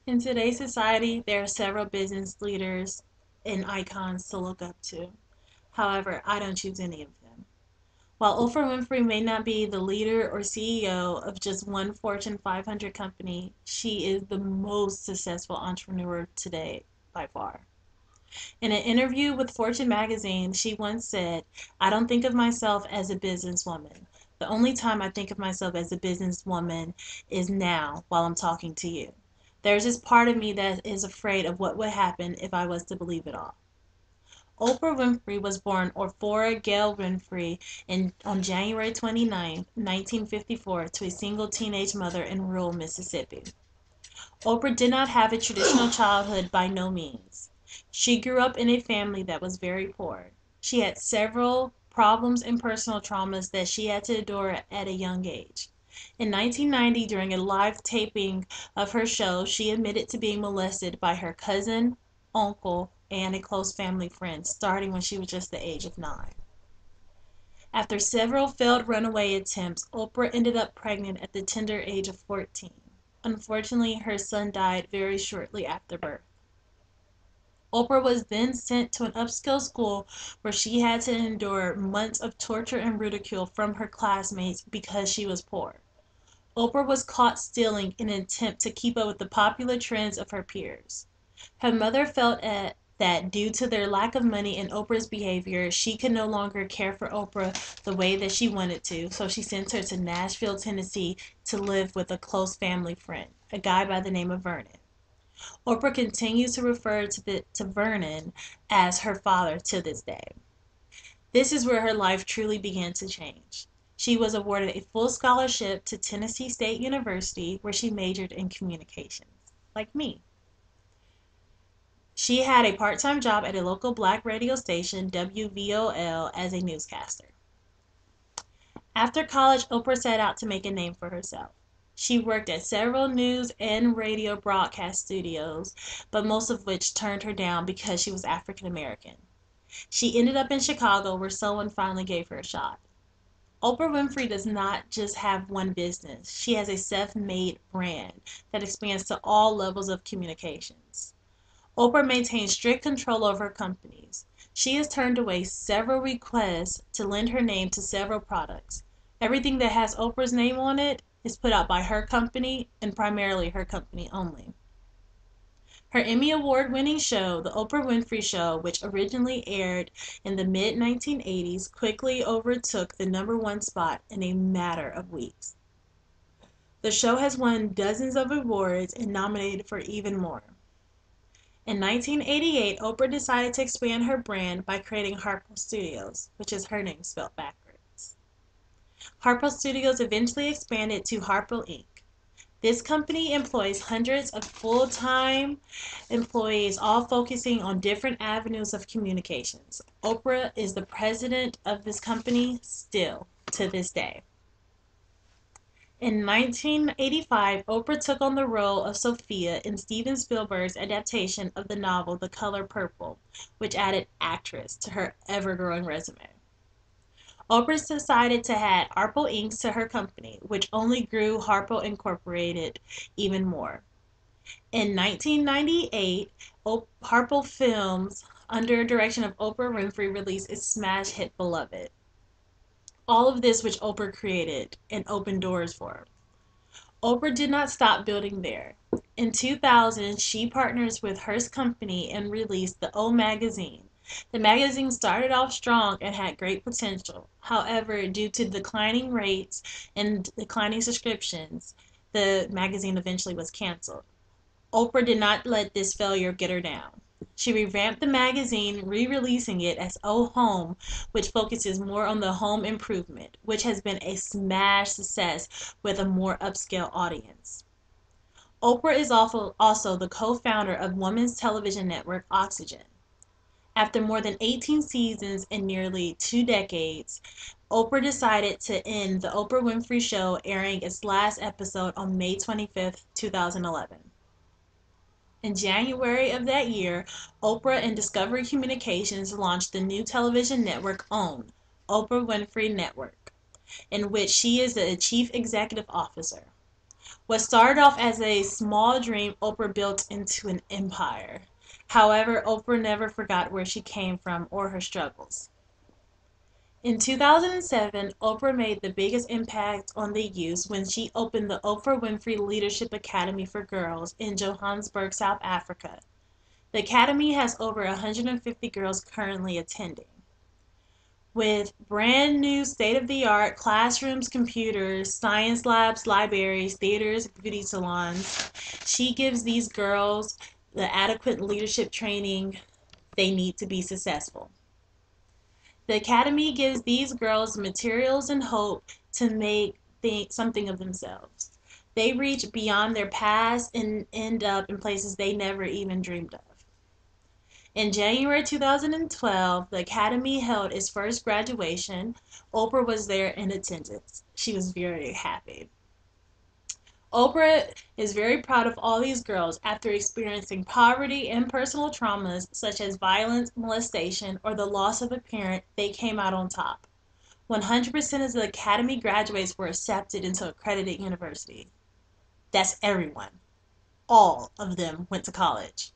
In today's society, there are several business leaders and icons to look up to. However, I don't choose any of them. While Oprah Winfrey may not be the leader or CEO of just one Fortune 500 company, she is the most successful entrepreneur today by far. In an interview with Fortune magazine, she once said, "I don't think of myself as a businesswoman. The only time I think of myself as a businesswoman is now while I'm talking to you. There's this part of me that is afraid of what would happen if I was to believe it all." Oprah Winfrey was born Orfora Gail Winfrey on January 29, 1954, to a single teenage mother in rural Mississippi. Oprah did not have a traditional childhood by no means. She grew up in a family that was very poor. She had several problems and personal traumas that she had to endure at a young age. In 1990, during a live taping of her show, she admitted to being molested by her cousin, uncle, and a close family friend, starting when she was just the age of 9. After several failed runaway attempts, Oprah ended up pregnant at the tender age of 14. Unfortunately, her son died very shortly after birth. Oprah was then sent to an upscale school where she had to endure months of torture and ridicule from her classmates because she was poor. Oprah was caught stealing in an attempt to keep up with the popular trends of her peers. Her mother felt that due to their lack of money and Oprah's behavior, she could no longer care for Oprah the way that she wanted to, so she sent her to Nashville, Tennessee to live with a close family friend, a guy by the name of Vernon. Oprah continues to refer to Vernon as her father to this day. This is where her life truly began to change. She was awarded a full scholarship to Tennessee State University, where she majored in communications, like me. She had a part-time job at a local black radio station, WVOL, as a newscaster. After college, Oprah set out to make a name for herself. She worked at several news and radio broadcast studios, but most of which turned her down because she was African American. She ended up in Chicago, where someone finally gave her a shot. Oprah Winfrey does not just have one business. She has a self-made brand that expands to all levels of communications. Oprah maintains strict control over her companies. She has turned away several requests to lend her name to several products. Everything that has Oprah's name on it is put out by her company and primarily her company only. Her Emmy Award-winning show, The Oprah Winfrey Show, which originally aired in the mid-1980s, quickly overtook the #1 spot in a matter of weeks. The show has won dozens of awards and nominated for even more. In 1988, Oprah decided to expand her brand by creating Harpo Studios, which is her name spelled backwards. Harpo Studios eventually expanded to Harpo Inc. This company employs hundreds of full-time employees, all focusing on different avenues of communications. Oprah is the president of this company still to this day. In 1985, Oprah took on the role of Sophia in Steven Spielberg's adaptation of the novel The Color Purple, which added actress to her ever-growing resume. Oprah decided to add Harpo Inc. to her company, which only grew Harpo Incorporated even more. In 1998, Harpo Films, under direction of Oprah Winfrey, released its smash hit Beloved. All of this which Oprah created and opened doors for her. Oprah did not stop building there. In 2000, she partners with Hearst Company and released the O magazine. The magazine started off strong and had great potential. However, due to declining rates and declining subscriptions, the magazine eventually was canceled. Oprah did not let this failure get her down. She revamped the magazine, re-releasing it as Oh Home, which focuses more on the home improvement, which has been a smash success with a more upscale audience. Oprah is also the co-founder of women's television network Oxygen. After more than 18 seasons and nearly 2 decades, Oprah decided to end The Oprah Winfrey Show, airing its last episode on May 25, 2011. In January of that year, Oprah and Discovery Communications launched the new television network OWN, Oprah Winfrey Network, in which she is the chief executive officer. What started off as a small dream, Oprah built into an empire. However, Oprah never forgot where she came from or her struggles. In 2007, Oprah made the biggest impact on the youth when she opened the Oprah Winfrey Leadership Academy for Girls in Johannesburg, South Africa. The academy has over 150 girls currently attending. With brand new state-of-the-art classrooms, computers, science labs, libraries, theaters, beauty salons, she gives these girls the adequate leadership training they need to be successful. The academy gives these girls materials and hope to make something of themselves. They reach beyond their past and end up in places they never even dreamed of. In January 2012, the Academy held its first graduation. Oprah was there in attendance. She was very happy. Oprah is very proud of all these girls after experiencing poverty and personal traumas such as violence, molestation, or the loss of a parent. They came out on top. 100% of the Academy graduates were accepted into accredited university. That's everyone. All of them went to college.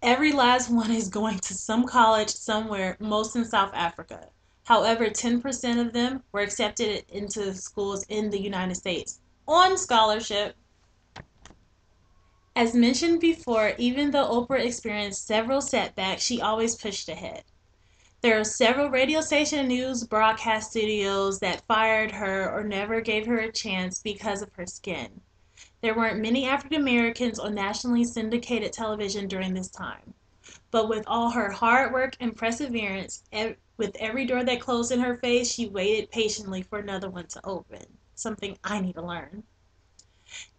Every last one is going to some college somewhere, most in South Africa. However, 10% of them were accepted into schools in the United States on scholarship. As mentioned before, even though Oprah experienced several setbacks, she always pushed ahead. There are several radio station and news broadcast studios that fired her or never gave her a chance because of her skin. There weren't many African Americans on nationally syndicated television during this time. But with all her hard work and perseverance, with every door that closed in her face, she waited patiently for another one to open. Something I need to learn.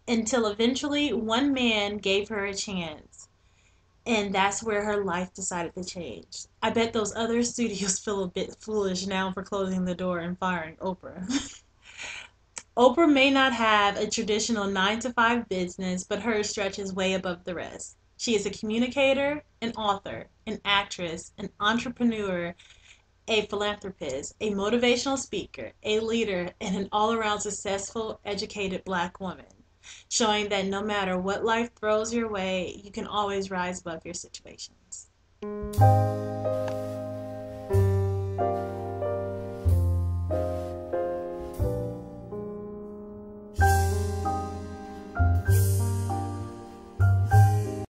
Until eventually one man gave her a chance. And that's where her life decided to change. I bet those other studios feel a bit foolish now for closing the door and firing Oprah. Oprah may not have a traditional 9 to 5 business, but hers stretches way above the rest. She is a communicator, an author, an actress, an entrepreneur, a philanthropist, a motivational speaker, a leader, and an all-around successful, educated Black woman, showing that no matter what life throws your way, you can always rise above your situations.